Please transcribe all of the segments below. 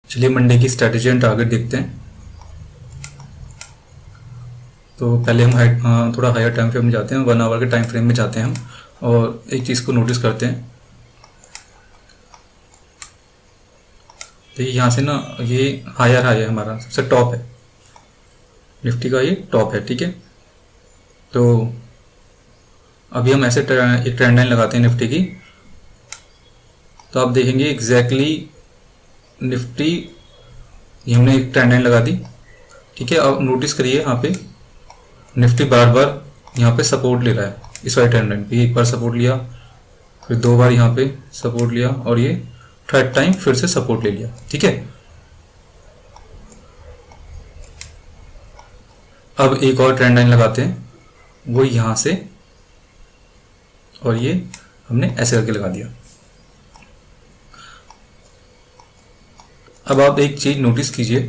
चलिए मंडे की strategy and target देखते हैं। तो पहले हम थोड़ा हायर टाइम फ्रेम में जाते हैं, 1 आवर के टाइम फ्रेम में जाते हैं हम, और एक चीज़ को नोटिस करते हैं। तो यहाँ से ना ये हायर हाई है, हमारा सबसे टॉप है, निफ्टी का ये टॉप है, ठीक है। तो अभी हम ऐसे एक ट्रेंड लाइन लगाते हैं निफ्टी की। तो आप देखेंगे एग्जैक्टली निफ्टी, ये हमने एक ट्रेंड लाइन लगा दी, ठीक है। अब नोटिस करिए यहाँ पे निफ्टी बार बार यहाँ पे सपोर्ट ले रहा है, इस वाले ट्रेंड लाइन पे एक बार सपोर्ट लिया, फिर 2 बार यहाँ पे सपोर्ट लिया, और ये थर्ड टाइम फिर से सपोर्ट ले लिया, ठीक है। अब एक और ट्रेंड लाइन लगाते हैं, वो यहाँ से, और ये हमने ऐसे करके लगा दिया। अब आप एक चीज नोटिस कीजिए,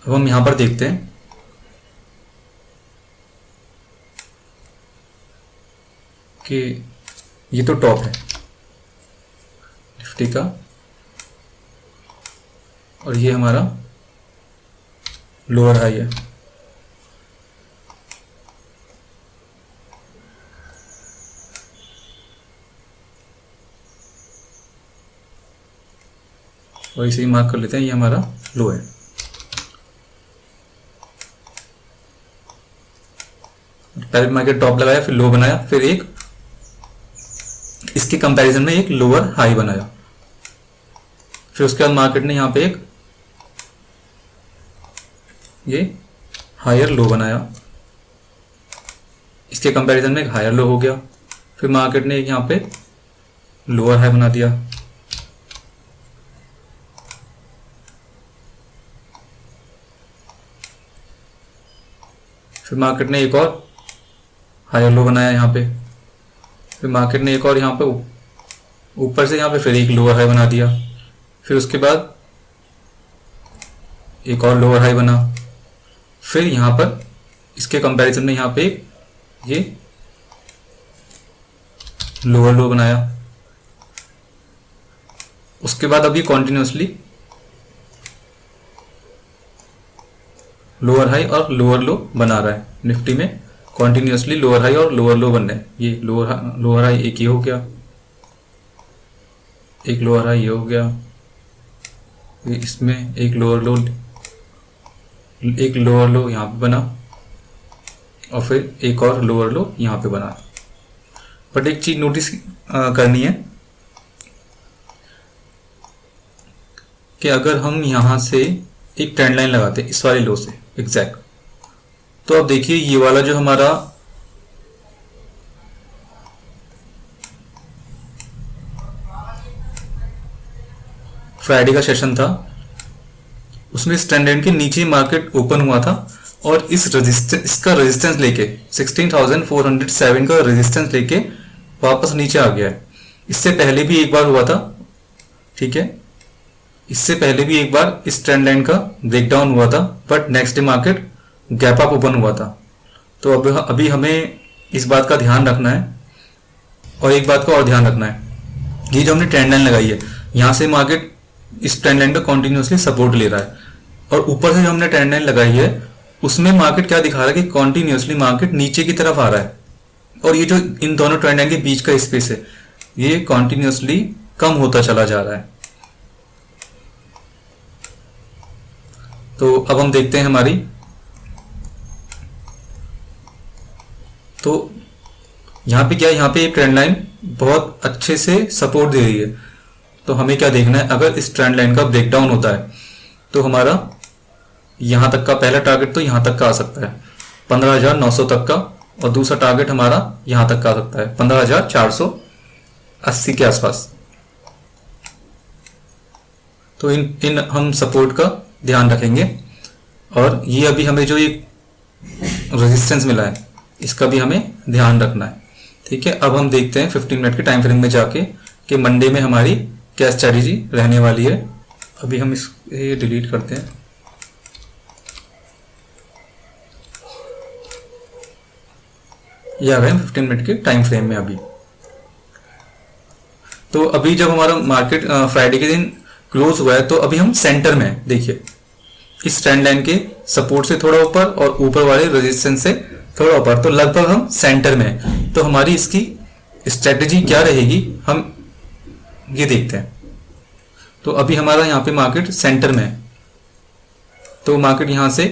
अब हम यहां पर देखते हैं कि ये तो टॉप है निफ्टी का, और ये हमारा लोअर हाई है। और इसे ही मार्क कर लेते हैं, ये हमारा लो है। पहले मार्केट टॉप लगाया, फिर लो बनाया, फिर एक इसके कंपैरिजन में एक लोअर हाई बनाया, फिर उसके बाद मार्केट ने यहाँ पे एक ये हायर लो बनाया, इसके कंपैरिजन में एक हायर लो हो गया, फिर मार्केट ने एक यहाँ पे लोअर हाई बना दिया, फिर मार्केट ने एक और हायर लो बनाया यहाँ पे, फिर मार्केट ने एक और यहाँ पे ऊपर से यहाँ पे फिर एक लोअर हाई बना दिया, फिर उसके बाद एक और लोअर हाई बना, फिर यहाँ पर इसके कंपैरिजन में यहाँ पे ये लोअर लो बनाया। उसके बाद अभी कॉन्टिन्यूसली लोअर हाई और लोअर लो बना रहा है, निफ्टी में कॉन्टिन्यूसली लोअर हाई और लोअर लो बन रहे हैं। ये लोअर हाई एक ये हो गया, एक लोअर हाई ये हो गया, इसमें एक लोअर लो यहाँ पे बना, और फिर एक और लोअर लो यहाँ पे बना। बट एक चीज नोटिस करनी है कि अगर हम यहाँ से एक ट्रेंड लाइन लगाते हैं इस वाले लो से एग्जैक्ट, तो अब देखिए ये वाला जो हमारा फ्राइडे का सेशन था, उसमें इस ट्रेंड लाइन के नीचे मार्केट ओपन हुआ था, और इसका रेजिस्टेंस लेके 16,407 का रेजिस्टेंस लेके वापस नीचे आ गया है। इससे पहले भी एक बार हुआ था, ठीक है, इससे पहले भी एक बार इस ट्रेंड लाइन का ब्रेकडाउन हुआ था, but next day market gap up open हुआ था। तो अब अभी हमें इस बात का ध्यान रखना है, और एक बात का और ध्यान रखना है, ये जो हमने ट्रेंड लाइन लगाई है, यहाँ से मार्केट इस ट्रेंड लाइन का कॉन्टिन्यूसली सपोर्ट ले रहा है, और ऊपर से जो हमने ट्रेंड लाइन लगाई है उसमें मार्केट क्या दिखा रहा है कि कॉन्टिन्यूसली मार्केट नीचे की तरफ आ रहा है, और ये जो इन दोनों ट्रेंड लाइन के बीच का स्पेस है ये कॉन्टिन्यूसली कम होता चला जा रहा है। तो अब हम देखते हैं हमारी, तो यहाँ पे क्या है, यहाँ पे एक ट्रेंड लाइन बहुत अच्छे से सपोर्ट दे रही है। तो हमें क्या देखना है, अगर इस ट्रेंड लाइन का ब्रेकडाउन होता है तो हमारा यहाँ तक का पहला टारगेट तो यहाँ तक का आ सकता है 15,900 तक का, और दूसरा टारगेट हमारा यहाँ तक का आ सकता है 15,480 के आसपास। तो इन हम सपोर्ट का ध्यान रखेंगे, और ये अभी हमें जो एक रेजिस्टेंस मिला है इसका भी हमें ध्यान रखना है, ठीक है। अब हम देखते हैं 15 मिनट के टाइम फ्रेम में जाके कि मंडे में हमारी क्या स्ट्रैटेजी रहने वाली है। अभी हम ये डिलीट करते हैं। ये आ गए 15 मिनट के टाइम फ्रेम में अभी। तो अभी जब हमारा मार्केट फ्राइडे के दिन क्लोज हुआ है तो अभी हम सेंटर में हैं। देखिए इस ट्रेंड लाइन के सपोर्ट से थोड़ा ऊपर और ऊपर वाले रेजिस्टेंस से थोड़ा ऊपर, तो लगभग हम सेंटर में हैं। तो हमारी इसकी स्ट्रेटेजी क्या रहेगी हम ये देखते हैं। तो अभी हमारा यहाँ पे मार्केट सेंटर में है, तो मार्केट यहाँ से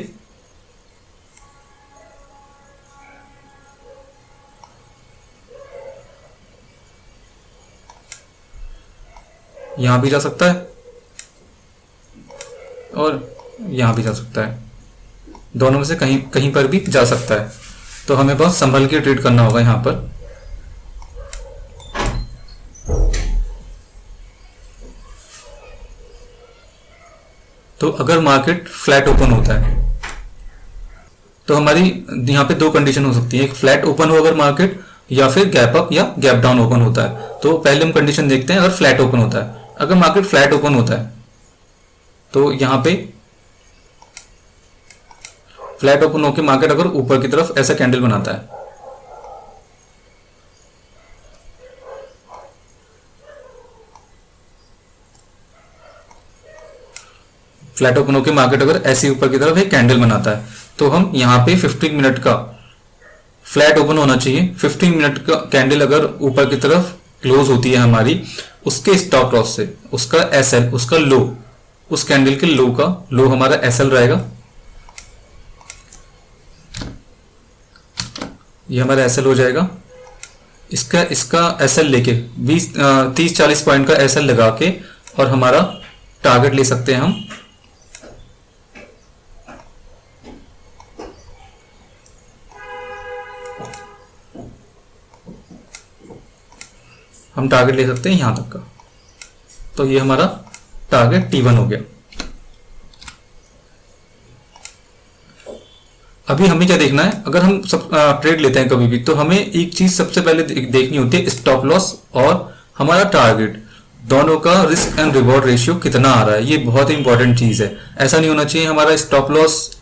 यहाँ भी जा सकता है और यहाँ भी जा सकता है, दोनों में से कहीं कहीं पर भी जा सकता है। तो हमें बहुत संभल के ट्रेड करना होगा यहाँ पर। तो अगर मार्केट फ्लैट ओपन होता है तो हमारी यहाँ पे दो कंडीशन हो सकती है, एक फ्लैट ओपन हो अगर मार्केट, या फिर गैप अप या गैप डाउन ओपन होता है। तो पहले हम कंडीशन देखते हैं अगर फ्लैट ओपन होता है। अगर मार्केट फ्लैट ओपन होता है तो यहाँ पे फ्लैट ओपन होकर मार्केट अगर ऊपर की तरफ ऐसा कैंडल बनाता है, फ्लैट ओपन होकर मार्केट अगर ऐसे ऊपर की तरफ एक कैंडल बनाता है, तो हम यहाँ पे 15 मिनट का फ्लैट ओपन होना चाहिए। 15 मिनट का कैंडल अगर ऊपर की तरफ क्लोज होती है हमारी, उसके स्टॉप लॉस से उसका एसएल, उसका लो, उस कैंडल के लो का लो हमारा एसएल रहेगा। ये हमारा एसएल हो जाएगा। इसका एसएल लेके 30-40 पॉइंट का एसएल लगा के और हमारा टारगेट ले सकते हैं हम टारगेट ले सकते हैं यहां तक का। तो ये हमारा टारगेट T1 हो गया। अभी हमें क्या देखना है, अगर हम सब ट्रेड लेते हैं कभी भी, तो हमें एक चीज सबसे पहले देखनी होती है, स्टॉप लॉस और हमारा टारगेट, दोनों का रिस्क एंड रिवॉर्ड रेशियो कितना आ रहा है। ये बहुत ही इंपॉर्टेंट चीज है। ऐसा नहीं होना चाहिए हमारा स्टॉप लॉस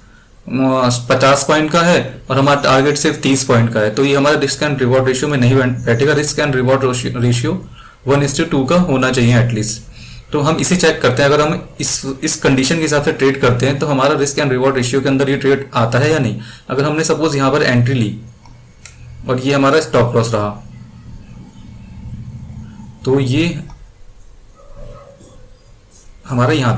50 पॉइंट का है और हमारा टारगेट सिर्फ 30 पॉइंट का है, तो ये हमारा रिस्क एंड रिवॉर्ड रेशियो में नहीं बैठेगा। रिस्क एंड रिवॉर्ड रेशियो 1:2 का होना चाहिए एटलीस्ट। तो हम इसे चेक करते हैं, अगर हम इस कंडीशन के हिसाब से ट्रेड करते हैं तो हमारा रिस्क एंड रिवॉर्ड रेशियो के अंदर ये ट्रेड आता है या नहीं। अगर हमने सपोज यहाँ पर एंट्री ली और ये हमारा स्टॉप लॉस रहा, तो ये हमारा यहाँ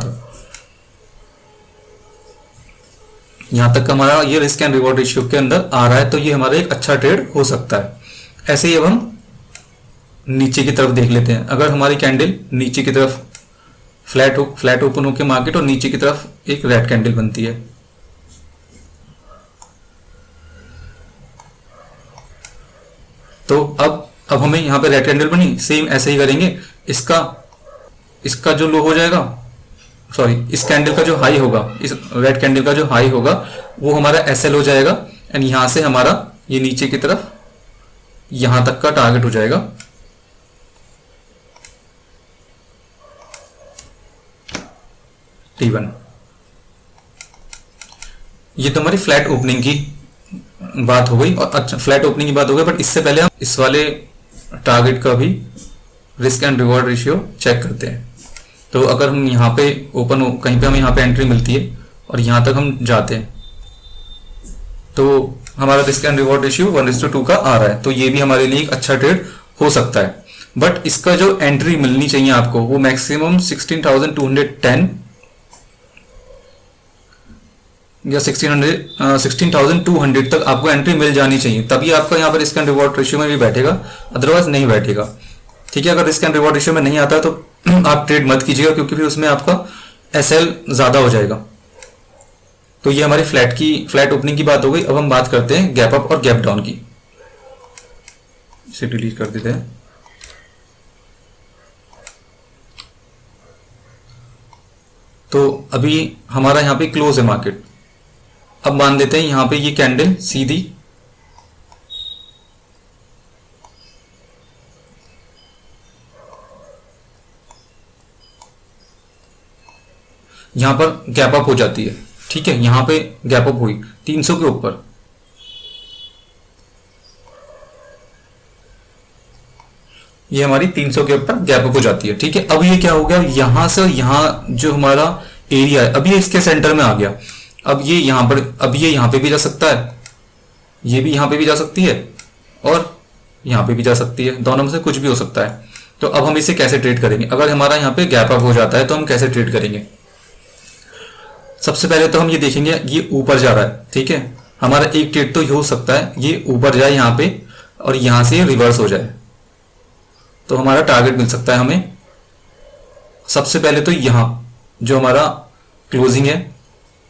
तक हमारा ये रिस्क एंड रिवॉर्ड रेशियो के अंदर आ रहा है, तो ये हमारा एक अच्छा ट्रेड हो सकता है। ऐसे ही अब हम नीचे की तरफ देख लेते हैं। अगर हमारी कैंडल नीचे की तरफ फ्लैट ओपन होकर मार्केट और नीचे की तरफ एक रेड कैंडल बनती है, तो अब हमें यहाँ पे रेड कैंडल बनी, सेम ऐसे ही करेंगे। इसका जो लो हो जाएगा, सॉरी, इस कैंडल का जो हाई होगा, इस रेड कैंडल का जो हाई होगा वो हमारा एसएल हो जाएगा। एंड यहां से हमारा ये नीचे की तरफ यहां तक का टारगेट हो जाएगा। T1। ये तो हमारी फ्लैट ओपनिंग की बात हो गई, और अच्छा फ्लैट ओपनिंग की बात हो गई, बट इससे पहले हम इस वाले टारगेट का भी risk and reward ratio check करते हैं। तो अगर हम यहाँ पे ओपन हो, कहीं पे हमें यहाँ पे एंट्री मिलती है और यहाँ तक हम जाते हैं, तो हमारा रिस्क एंड रिवॉर्ड रेशियो 1:2 का आ रहा है, तो ये भी हमारे लिए एक अच्छा ट्रेड हो सकता है। बट इसका जो एंट्री मिलनी चाहिए आपको, वो मैक्सिमम 16,210 या 16,200 तक आपको एंट्री मिल जानी चाहिए, तभी आपका यहाँ पर रिस्क एंड रिवॉर्ड रेशियो में भी बैठेगा, अदरवाइज नहीं बैठेगा। ठीक है, अगर रिस्क एंड रिवॉर्ड रेशियो में नहीं आता तो आप ट्रेड मत कीजिएगा, क्योंकि फिर उसमें आपका एसएल ज्यादा हो जाएगा। तो ये हमारी फ्लैट ओपनिंग की बात हो गई। अब हम बात करते हैं गैप अप और गैप डाउन की। इसे डिलीट कर देते हैं। तो अभी हमारा यहाँ पे क्लोज है मार्केट। अब मान लेते हैं यहाँ पे ये कैंडल सीधी यहाँ पर गैप अप हो जाती है। ठीक है, यहाँ पे गैप अप हुई 300 के ऊपर, ये हमारी 300 के ऊपर गैप अप हो जाती है। ठीक है, अब ये क्या हो गया, यहां से यहाँ जो हमारा एरिया है अब ये इसके सेंटर में आ गया। अब ये यहाँ पर, अब ये यहाँ पे भी जा सकता है, ये भी यहाँ पे भी जा सकती है और यहाँ पे भी जा सकती है, दोनों में से कुछ भी हो सकता है। तो अब हम इसे कैसे ट्रेड करेंगे, अगर हमारा यहाँ पे गैप अप हो जाता है तो हम कैसे ट्रेड करेंगे। सबसे पहले तो हम ये देखेंगे ये ऊपर जा रहा है। ठीक है, हमारा एक ट्रेड तो ये हो सकता है ये ऊपर जाए यहाँ पे और यहाँ से रिवर्स हो जाए, तो हमारा टारगेट मिल सकता है हमें। सबसे पहले तो यहाँ जो हमारा क्लोजिंग है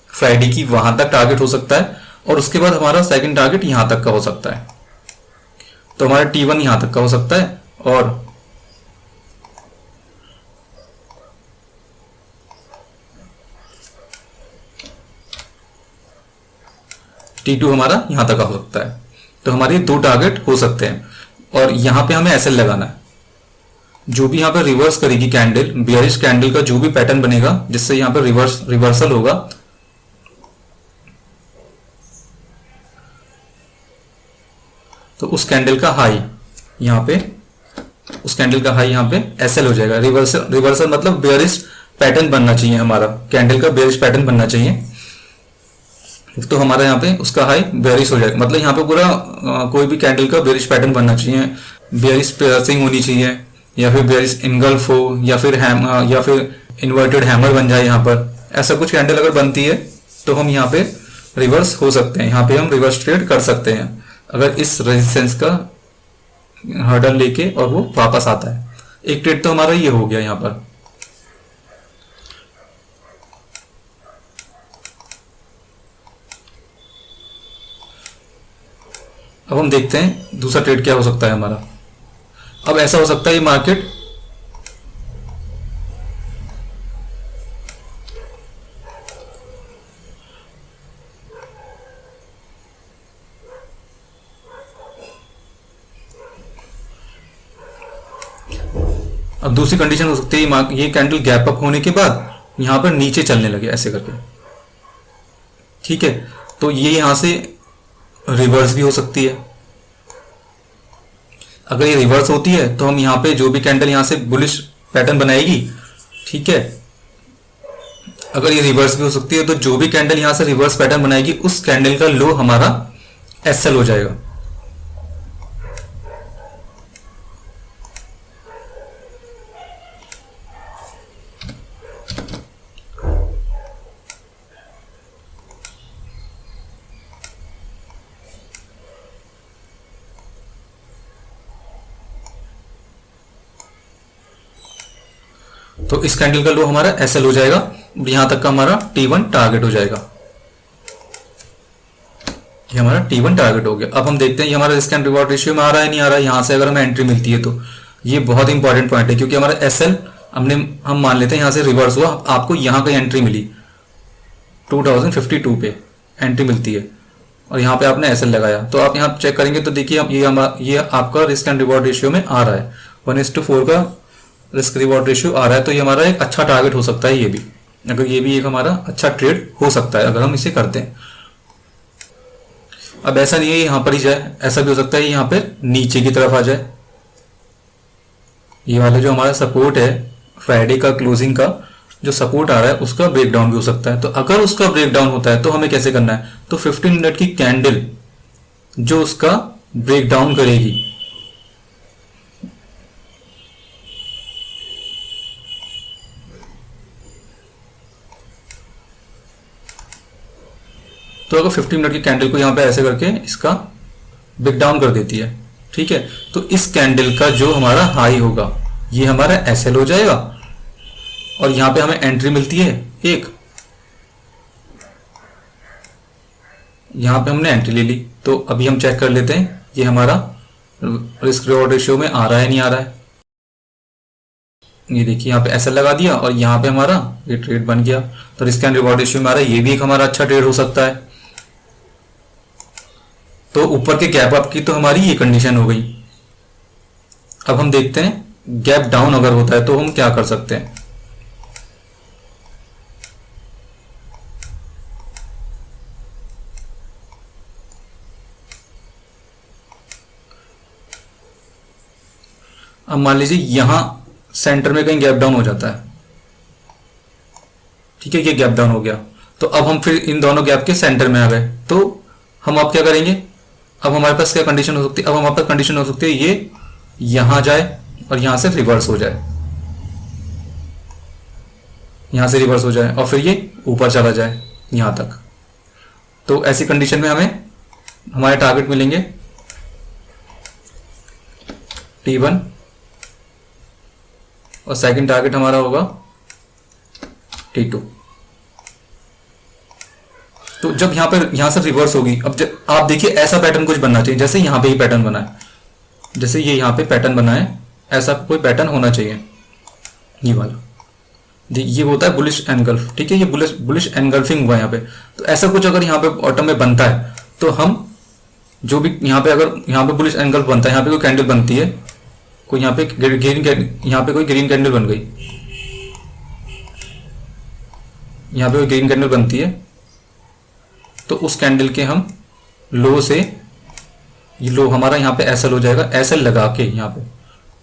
फ्राइडे की, वहां तक टारगेट हो सकता है और उसके बाद हमारा सेकंड टारगेट यहां तक का हो सकता है। तो हमारा T1 यहां तक का हो सकता है और T2 हमारा यहां तक का हो सकता है। तो हमारे दो टारगेट हो सकते हैं और यहां पे हमें SL लगाना है। जो भी यहाँ पे रिवर्स करेगी कैंडल, बियरिश कैंडल का जो भी पैटर्न बनेगा जिससे यहाँ पे रिवर्सल होगा, तो उस कैंडल का हाई यहाँ पे, उस कैंडल का हाई यहाँ पे SL हो जाएगा। रिवर्सल मतलब बेयरिश पैटर्न बनना चाहिए, हमारा कैंडल का बेयरिश पैटर्न बनना चाहिए। तो हमारा यहाँ पे उसका हाई बेयरिश हो जाएगा, मतलब यहाँ पे पूरा कोई भी कैंडल का बेयरिश पैटर्न बनना चाहिए, बेयरिश पियर्सिंग होनी चाहिए या फिर बेयरिश इनगल्फ हो या फिर इन्वर्टेड हैमर बन जाए। यहाँ पर ऐसा कुछ कैंडल अगर बनती है तो हम यहाँ पे रिवर्स हो सकते हैं, यहाँ पे हम रिवर्स ट्रेड कर सकते हैं अगर इस रेजिस्टेंस का हर्डल लेके और वो वापस आता है। एक ट्रेड तो हमारा ये हो गया यहाँ पर। अब हम देखते हैं दूसरा ट्रेड क्या हो सकता है हमारा। अब ऐसा हो सकता है ये मार्केट अब दूसरी कंडीशन हो सकती है ये कैंडल गैप अप होने के बाद यहां पर नीचे चलने लगे ऐसे करके। ठीक है, तो ये यहां से रिवर्स भी हो सकती है। अगर ये रिवर्स होती है तो हम यहाँ पे जो भी कैंडल यहाँ से बुलिश पैटर्न बनाएगी, ठीक है, अगर ये रिवर्स भी हो सकती है तो जो भी कैंडल यहाँ से रिवर्स पैटर्न बनाएगी उस कैंडल का लो हमारा SL हो जाएगा। तो इस कैंडल का लो हमारा SL हो जाएगा, यहां तक का हमारा T1 टारगेट हो जाएगा। ये हमारा T1 टारगेट हो गया। अब हम देखते हैं ये हमारा रिस्क एंड रिवॉर्ड रेशियो में आ रहा है नहीं आ रहा है। यहां से अगर हमें एंट्री मिलती है तो ये बहुत इंपॉर्टेंट पॉइंट है, क्योंकि हमारा SL हम मान लेते हैं यहां से रिवर्स हुआ, आपको यहां का एंट्री मिली 2052 पे एंट्री मिलती है और यहाँ पे आपने SL लगाया, तो आप यहाँ चेक करेंगे तो देखिए ये आपका रिस्क एंड रिवॉर्ड रेशियो में आ रहा है 1:4 का रिस्क रिवॉर्ड रेशियो आ रहा है। तो ये हमारा एक अच्छा टारगेट हो सकता है, ये भी अगर ये भी एक हमारा अच्छा ट्रेड हो सकता है अगर हम इसे करते हैं। अब ऐसा नहीं है यहाँ पर ही जाए, ऐसा भी हो सकता है यहाँ पे नीचे की तरफ आ जाए। ये वाला जो हमारा सपोर्ट है फ्राइडे का क्लोजिंग का जो सपोर्ट आ रहा है उसका ब्रेकडाउन भी हो सकता है। तो अगर उसका ब्रेकडाउन होता है तो हमें कैसे करना है, तो 15 मिनट की कैंडल जो उसका ब्रेकडाउन करेगी, तो अगर 15 मिनट की कैंडल को यहाँ पे ऐसे करके इसका ब्रेकडाउन कर देती है, ठीक है, तो इस कैंडल का जो हमारा हाई होगा ये हमारा SL हो जाएगा और यहाँ पे हमें एंट्री मिलती है एक, यहाँ पे हमने एंट्री ले ली। तो अभी हम चेक कर लेते हैं ये हमारा रिस्क रिवॉर्ड रेशियो में आ रहा है नहीं आ रहा है। ये देखिए यहाँ पे SL लगा दिया और यहाँ पे हमारा ये ट्रेड बन गया, तो रिस्क एंड रिवॉर्ड रेशियो में आ रहा है, ये भी एक हमारा अच्छा ट्रेड हो सकता है। तो ऊपर के गैप अप की तो हमारी ये कंडीशन हो गई। अब हम देखते हैं गैप डाउन अगर होता है तो हम क्या कर सकते हैं। अब मान लीजिए यहाँ सेंटर में कहीं गैप डाउन हो जाता है, ठीक है, ये गैप डाउन हो गया, तो अब हम फिर इन दोनों गैप के सेंटर में आ गए, तो हम अब क्या करेंगे, अब हमारे पास क्या कंडीशन हो सकती है, अब हमारे पास कंडीशन हो सकती है ये यहाँ जाए और यहाँ से रिवर्स हो जाए, यहाँ से रिवर्स हो जाए और फिर ये ऊपर चला जाए यहाँ तक। तो ऐसी कंडीशन में हमें हमारे टारगेट मिलेंगे T1 और सेकंड टारगेट हमारा होगा T2। तो जब यहाँ पर यहाँ से रिवर्स होगी, अब जब आप देखिए ऐसा पैटर्न कुछ बनना चाहिए, जैसे यहाँ पे ही पैटर्न बना है, जैसे ये यहाँ पे पैटर्न बना है, ऐसा कोई पैटर्न होना चाहिए, ये वाला, ये होता है बुलिश एनगल्फ, ठीक है, ये बुलिश एनगल्फिंग हुआ यहाँ पे। तो ऐसा कुछ अगर यहाँ पे बॉटम में बनता है तो हम जो भी यहाँ पे, अगर यहाँ पे बुलिश एनगल्फ बनता है, यहाँ पे कोई कैंडल बनती है, कोई यहाँ पे यहाँ पे कोई ग्रीन कैंडल बन गई, यहाँ पे कोई ग्रीन कैंडल बनती है, तो उस कैंडल के हम लो से, ये लो हमारा यहाँ पे एसएल हो जाएगा, एसएल लगा के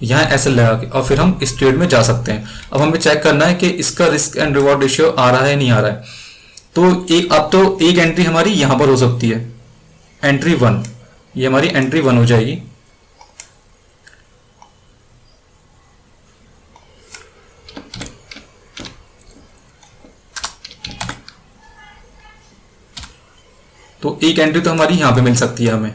यहाँ एसएल लगा के और फिर हम इस ट्रेड में जा सकते हैं। अब हमें चेक करना है कि इसका रिस्क एंड रिवॉर्ड रेशियो आ रहा है नहीं आ रहा है। तो एक एंट्री हमारी यहाँ पर हो सकती है, एंट्री 1, ये हमारी एंट्री 1 हो जाएगी। तो एक एंट्री तो हमारी यहाँ पे मिल सकती है हमें,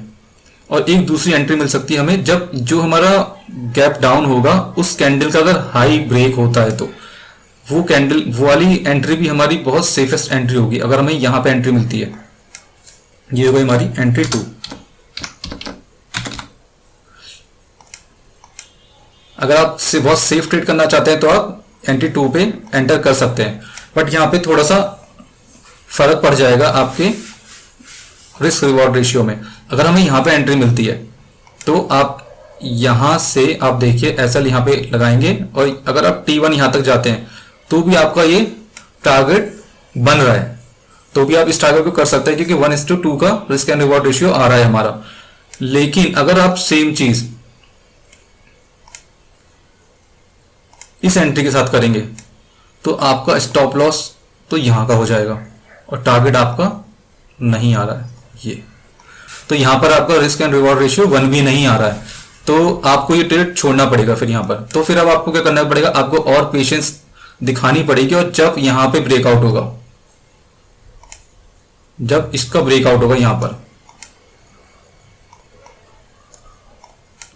और एक दूसरी एंट्री मिल सकती है हमें जब जो हमारा गैप डाउन होगा उस कैंडल का अगर हाई ब्रेक होता है, तो वो वाली एंट्री भी हमारी बहुत सेफेस्ट एंट्री होगी अगर हमें यहाँ पे एंट्री मिलती है। ये होगी हमारी एंट्री 2। अगर आप बहुत सेफ ट्रेड करना चाहते हैं तो आप एंट्री 2 पे एंटर कर सकते हैं, बट यहाँ पे थोड़ा सा फर्क पड़ जाएगा आपके रिस्क रिवॉर्ड रेशियो में। अगर हमें यहाँ पे एंट्री मिलती है तो आप यहाँ से आप देखिए एसएल यहाँ पे लगाएंगे, और अगर आप T1 यहाँ तक जाते हैं तो भी आपका ये टारगेट बन रहा है, तो भी आप इस टारगेट को कर सकते हैं क्योंकि 1:2 का रिस्क एंड रिवॉर्ड रेशियो आ रहा है हमारा। लेकिन अगर आप सेम चीज इस एंट्री के साथ करेंगे तो आपका स्टॉप लॉस तो यहाँ का हो जाएगा और टारगेट आपका नहीं आ रहा है ये, तो यहाँ पर आपका रिस्क एंड रिवॉर्ड रेशियो 1 भी नहीं आ रहा है, तो आपको ये ट्रेड छोड़ना पड़ेगा फिर यहाँ पर। तो फिर अब आपको क्या करना पड़ेगा, आपको और पेशेंस दिखानी पड़ेगी, और जब यहाँ पे ब्रेकआउट होगा, जब इसका ब्रेकआउट होगा यहाँ पर,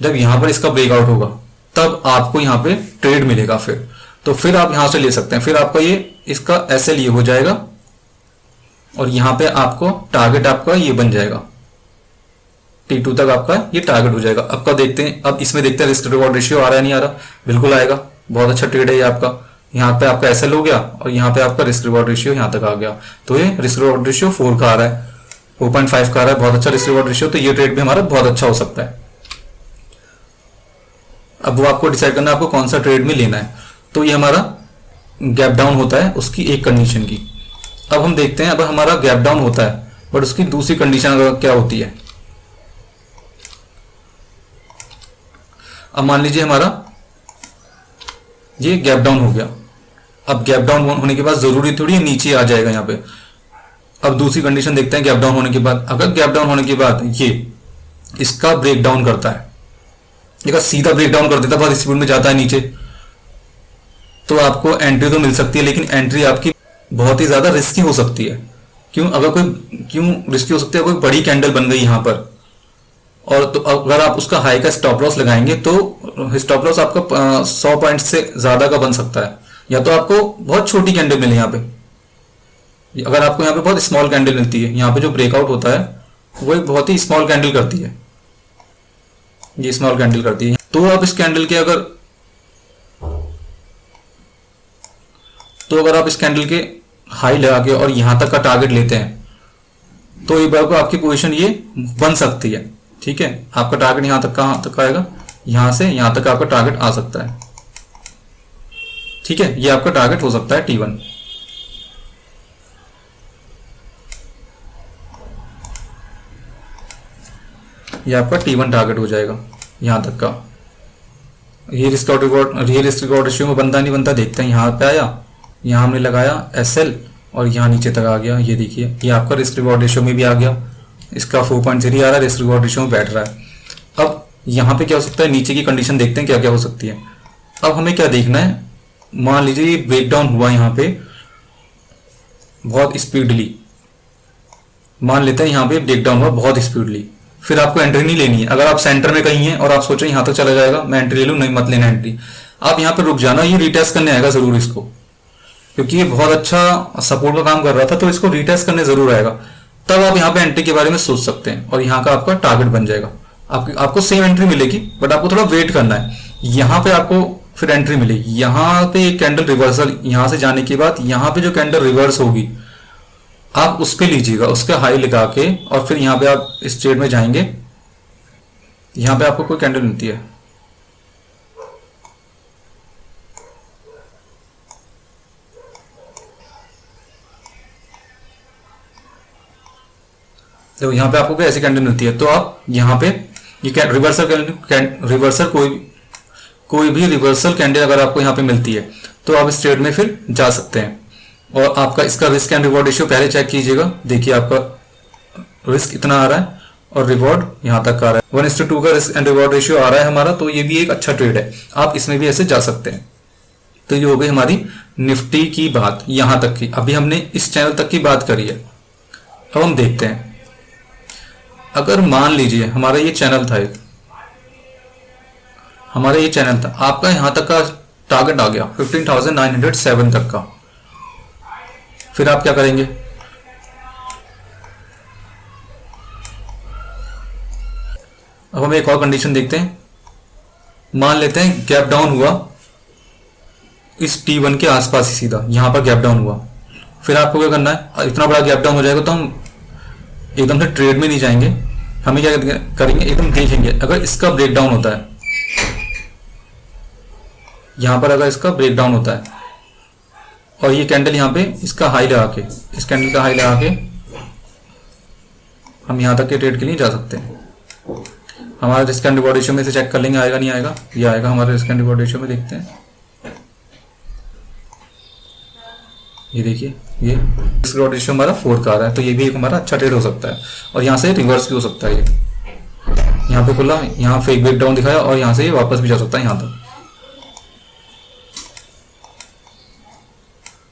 जब यहाँ पर इसका ब्रेकआउट होगा तब आपको यहाँ पे ट्रेड मिलेगा फिर, तो फिर आप यहाँ से ले सकते हैं। फिर आपका ये इसका एसएल ये हो जाएगा और यहाँ पे आपको टारगेट आपका ये बन जाएगा, T2 तक आपका ये टारगेट हो जाएगा। आपका देखते हैं, अब इसमें देखते हैं रिस्क रिवॉर्ड रेशियो आ रहा है नहीं आ रहा। बिल्कुल आएगा, बहुत अच्छा ट्रेड है ये आपका। यहाँ पे आपका एसएल हो गया और यहाँ पे आपका रिस्क रिवॉर्ड रेशियो यहाँ तक आ गया, तो ये रिस्क रिवॉर्ड रेशियो 4 का आ रहा है, 4.5 का आ रहा है, बहुत अच्छा रिस्क रिवॉर्ड रेशियो। तो ये ट्रेड भी हमारा बहुत अच्छा हो सकता है। अब वो आपको डिसाइड करना है आपको कौन सा ट्रेड में लेना है। तो ये हमारा गैप डाउन होता है उसकी एक कंडीशन की। अब हम देखते हैं, अब हमारा गैप डाउन होता है बट उसकी दूसरी कंडीशन क्या होती है। अब मान लीजिए हमारा ये गैप डाउन हो गया। अब गैप डाउन होने के बाद जरूरी थोड़ी नीचे आ जाएगा यहाँ पे। अब दूसरी कंडीशन देखते हैं गैप डाउन होने के बाद। अगर गैप डाउन होने के बाद ये इसका ब्रेक डाउन करता है, अगर सीधा ब्रेक डाउन कर देता है, बहुत स्पीड में जाता है नीचे, तो आपको एंट्री तो मिल सकती है, लेकिन एंट्री आपकी बहुत ही ज्यादा रिस्की हो सकती है। क्यों रिस्की हो सकती है? कोई बड़ी कैंडल बन गई यहाँ पर, और तो अगर आप उसका हाई का स्टॉप लॉस लगाएंगे तो स्टॉप लॉस आपका 100 पॉइंट से ज्यादा का बन सकता है, या तो आपको बहुत छोटी कैंडल मिले यहाँ पे। अगर आपको यहाँ पे बहुत स्मॉल कैंडल मिलती है, यहाँ पे जो ब्रेकआउट होता है वो एक बहुत ही स्मॉल कैंडल करती है, ये स्मॉल कैंडल करती है। तो आप इस कैंडल के अगर आप इस कैंडल के हाई लगा के और यहां तक का टारगेट लेते हैं तो एक बार को आपकी पोजीशन ये बन सकती है। ठीक है, आपका टारगेट यहां तक कहां तक आएगा, यहां से यहां तक आपका टारगेट आ सकता है। ठीक है, ये आपका टारगेट हो सकता है T1। ये आपका T1 टारगेट हो जाएगा यहां तक का। ये risk reward, real risk reward ratio में बनता नहीं बनता देखते हैं। यहाँ पे आया, यहाँ हमने लगाया SL और यहाँ नीचे तक आ गया। ये देखिए ये आपका रिस्क रिवॉर्ड रेशियो में भी आ गया, इसका 4.3 आ रहा है, रिस्क रिवॉर्ड रेशियो में बैठ रहा है। अब यहाँ पे क्या हो सकता है, नीचे की कंडीशन देखते हैं क्या क्या हो सकती है। अब हमें क्या देखना है, मान लीजिए ये ब्रेक डाउन हुआ यहाँ पे बहुत स्पीडली, मान लेते हैं यहाँ पे ब्रेक डाउन हुआ बहुत स्पीडली, फिर आपको एंट्री नहीं लेनी है। अगर आप सेंटर में कहीं हैं और आप सोचो यहाँ तक चला जाएगा मैं एंट्री ले लूँ, नहीं मत लेना एंट्री, आप यहाँ पे रुक जाना, ये रिटेस्ट करने आएगा जरूर इसको, क्योंकि ये बहुत अच्छा सपोर्ट का काम कर रहा था तो इसको रिटेस्ट करने जरूर आएगा। तब आप यहाँ पे एंट्री के बारे में सोच सकते हैं और यहाँ का आपका टारगेट बन जाएगा। आपको सेम एंट्री मिलेगी बट आपको थोड़ा वेट करना है। यहाँ पे आपको फिर एंट्री मिलेगी, यहाँ पे एक कैंडल रिवर्सल, यहाँ से जाने के बाद यहाँ पे जो कैंडल रिवर्स होगी आप उस पे लीजिएगा, उसके हाई लगा के, और फिर यहाँ पे आप इस ट्रेड में जाएंगे। यहाँ पे आपको कोई कैंडल मिलती है, तो यहाँ पे आपको कोई ऐसी कैंडल मिलती है तो आप यहाँ पे ये रिवर्सल कोई भी रिवर्सल कैंडल अगर आपको यहाँ पे मिलती है तो आप इस ट्रेड में फिर जा सकते हैं। और आपका इसका रिस्क एंड रिवॉर्ड रेशियो पहले चेक कीजिएगा, देखिए आपका रिस्क इतना आ रहा है और रिवॉर्ड यहाँ तक आ रहा है, 1:2 का रिस्क एंड रिवॉर्ड रेशियो आ रहा है हमारा, तो ये भी एक अच्छा ट्रेड है, आप इसमें भी ऐसे जा सकते हैं। तो ये हो गई हमारी निफ्टी की बात यहाँ तक की। अभी हमने इस चैनल तक की बात करी है। अब हम देखते हैं, अगर मान लीजिए हमारा ये चैनल था, हमारा ये चैनल था, आपका यहाँ तक का टारगेट आ गया 15,907 तक का, फिर आप क्या करेंगे, अब हम एक और कंडीशन देखते हैं। मान लेते हैं गैप डाउन हुआ इस T1 के आसपास ही, सीधा यहाँ पर गैप डाउन हुआ, फिर आपको क्या करना है, इतना बड़ा गैप डाउन हो जाएगा तो हम एकदम से ट्रेड में नहीं जाएंगे, हमें क्या करेंगे, एकदम देखेंगे अगर इसका ब्रेकडाउन होता है, यहाँ पर अगर इसका ब्रेकडाउन होता है और ये कैंडल यहाँ पे इसका हाई लगा के, इस कैंडल का हाई लगा के हम यहाँ तक के ट्रेड के लिए जा सकते हैं। हमारा रिस्क एंड रिवॉर्ड रेशियो में से चेक कर लेंगे आएगा नहीं आएगा, ये आएगा हमारे रिस्क एंड रिवॉर्ड रेशियो में, देखते हैं। ये देखिए ये रिस्क रिवॉर्ड रेशियो हमारा 4 का आ रहा है, तो ये भी एक हमारा अच्छा ट्रेड हो सकता है। और यहाँ से रिवर्स भी हो सकता है, ये यहाँ पे खुला, यहाँ फेक ब्रेक डाउन दिखाया और यहाँ से ये वापस भी जा सकता है यहाँ तक।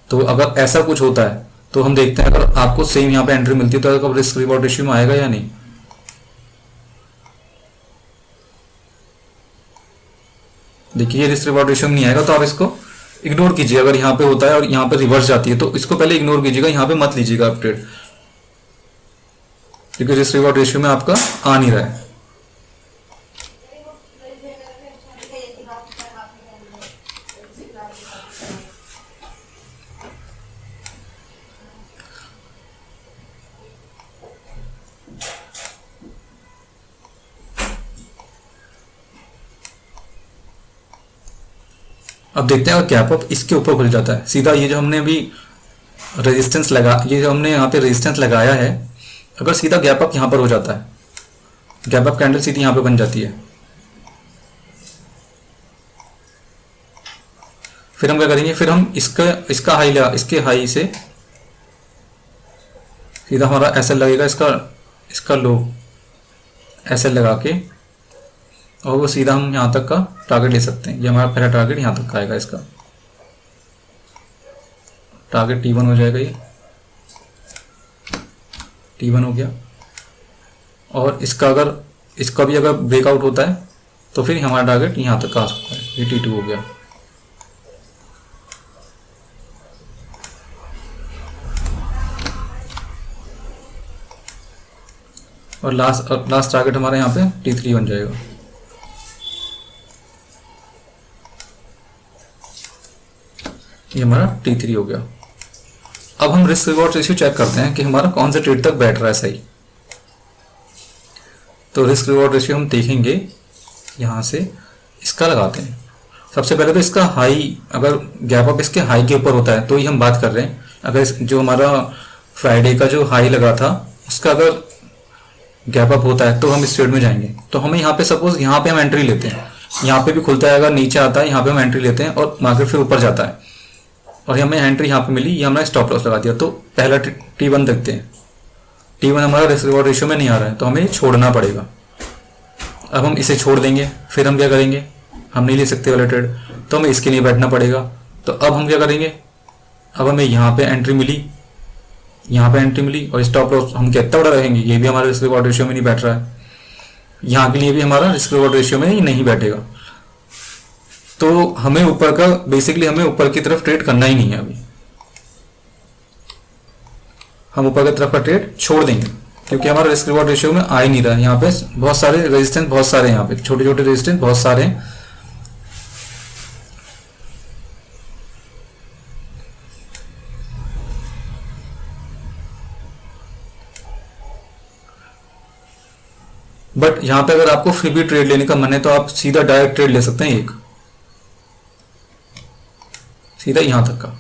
तो अगर ऐसा कुछ होता है तो हम देखते हैं, अगर आपको सेम यहाँ पे एंट्री मिलती है तो आपका रिस्क रिवॉर्ड रेशियो में आएगा या नहीं। देखिए ये रिस्क रिवॉर्ड रेशियो में नहीं आएगा तो आप इसको इग्नोर कीजिए। अगर यहाँ पे होता है और यहाँ पे रिवर्स जाती है तो इसको पहले इग्नोर कीजिएगा, यहाँ पे मत लीजिएगा आप ट्रेड, क्योंकि रिस्क रिवॉर्ड रेशियो में आपका आ नहीं रहा है। अब देखते हैं अगर गैप अप इसके ऊपर खुल जाता है सीधा, ये जो हमने अभी रेजिस्टेंस लगा, ये जो हमने यहाँ पे रेजिस्टेंस लगाया है, अगर सीधा गैप अप यहाँ पर हो जाता है, गैप अप कैंडल सीधी यहाँ पे बन जाती है, फिर हम क्या करेंगे, फिर हम इसका हाई लगा, इसके हाई से सीधा हमारा एसएल लगेगा, इसका लो एसएल लगा के, और वो सीधा हम यहाँ तक का टारगेट ले सकते हैं। ये हमारा पहला टारगेट यहाँ तक का आएगा, इसका टारगेट T1 हो जाएगा, ये T1 हो गया। और इसका भी अगर ब्रेकआउट होता है तो फिर हमारा टारगेट यहाँ तक का आ सकता है, ये T2 हो गया। और लास्ट टारगेट हमारा यहाँ पे T3 बन जाएगा। ये हमारा T3 हो गया। अब हम रिस्क रिवॉर्ड रेशियो चेक करते हैं कि हमारा कौन से ट्रेड तक बैठ रहा है सही। तो रिस्क रिवॉर्ड रेशियो हम देखेंगे, यहाँ से इसका लगाते हैं। सबसे पहले तो इसका हाई, अगर गैप अप इसके हाई के ऊपर होता है तो ही हम बात कर रहे हैं। अगर जो हमारा फ्राइडे का जो हाई लगा था उसका अगर गैप अप होता है तो हम इस ट्रेड में जाएंगे। तो हमें यहाँ पे सपोज यहाँ पे हम एंट्री लेते हैं, यहाँ पे भी खुलता है, अगर नीचे आता है यहाँ पे हम एंट्री लेते हैं और मार्केट फिर ऊपर जाता है और हमें एंट्री यहाँ पे मिली, ये हमने स्टॉप लॉस लगा दिया। तो पहला T1 देखते हैं। T1 हमारा रिस्क रिवॉर्ड रेशियो में नहीं आ रहा है तो हमें छोड़ना पड़ेगा। अब हम इसे छोड़ देंगे, फिर हम क्या करेंगे, हम नहीं ले सकते वाला ट्रेड, तो हमें इसके लिए बैठना पड़ेगा। तो अब हम क्या करेंगे, अब हमें यहाँ पे एंट्री मिली, यहाँ पे एंट्री मिली और स्टॉप लॉस हम कितना बड़ा रहेंगे, ये भी हमारे रिस्क रिवॉर्ड रेशियो में नहीं बैठ रहा है, यहाँ के लिए भी हमारा रिस्क रिवॉर्ड रेशियो में नहीं बैठेगा। तो हमें ऊपर का बेसिकली हमें ऊपर की तरफ ट्रेड करना ही नहीं है। अभी हम ऊपर की तरफ का ट्रेड छोड़ देंगे क्योंकि हमारा रिस्क रिवॉर्ड रेशियो में आ ही नहीं रहा है। यहाँ पे बहुत सारे रेजिस्टेंस, बहुत सारे यहाँ पे छोटे छोटे रेजिस्टेंस बहुत सारे हैं। बट यहाँ पे अगर आपको फिर भी ट्रेड लेने का मन है तो आप सीधा डायरेक्ट ट्रेड ले सकते हैं, एक सीधा यहाँ तक का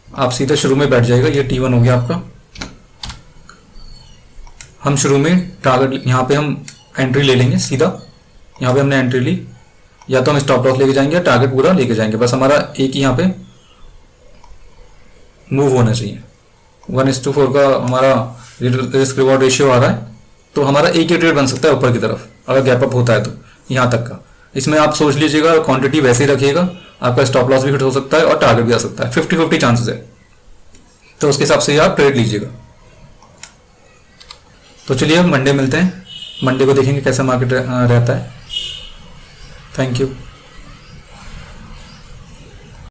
आप सीधा शुरू में बैठ जाएगा। ये T1 हो गया आपका। हम शुरू में टारगेट यहाँ पे हम एंट्री ले लेंगे सीधा, यहाँ पे हमने एंट्री ली, या तो हम स्टॉप लॉस लेके जाएंगे या टारगेट पूरा लेके जाएंगे। बस हमारा एक ही यहाँ पे मूव होना चाहिए। 1:4 का हमारा रिस्क रिवॉर्ड रेशियो आ रहा है तो हमारा एक ही ट्रेड बन सकता है ऊपर की तरफ अगर गैप अप होता है तो यहाँ तक का। इसमें आप सोच लीजिएगा, क्वांटिटी वैसे ही रखिएगा, आपका स्टॉप लॉस भी हिट हो सकता है और टारगेट भी आ सकता है, 50-50 चांसेस है। तो उसके हिसाब से आप ट्रेड लीजिएगा। तो चलिए अब मंडे मिलते हैं, मंडे को देखेंगे कैसा मार्केट रहता है। Thank you.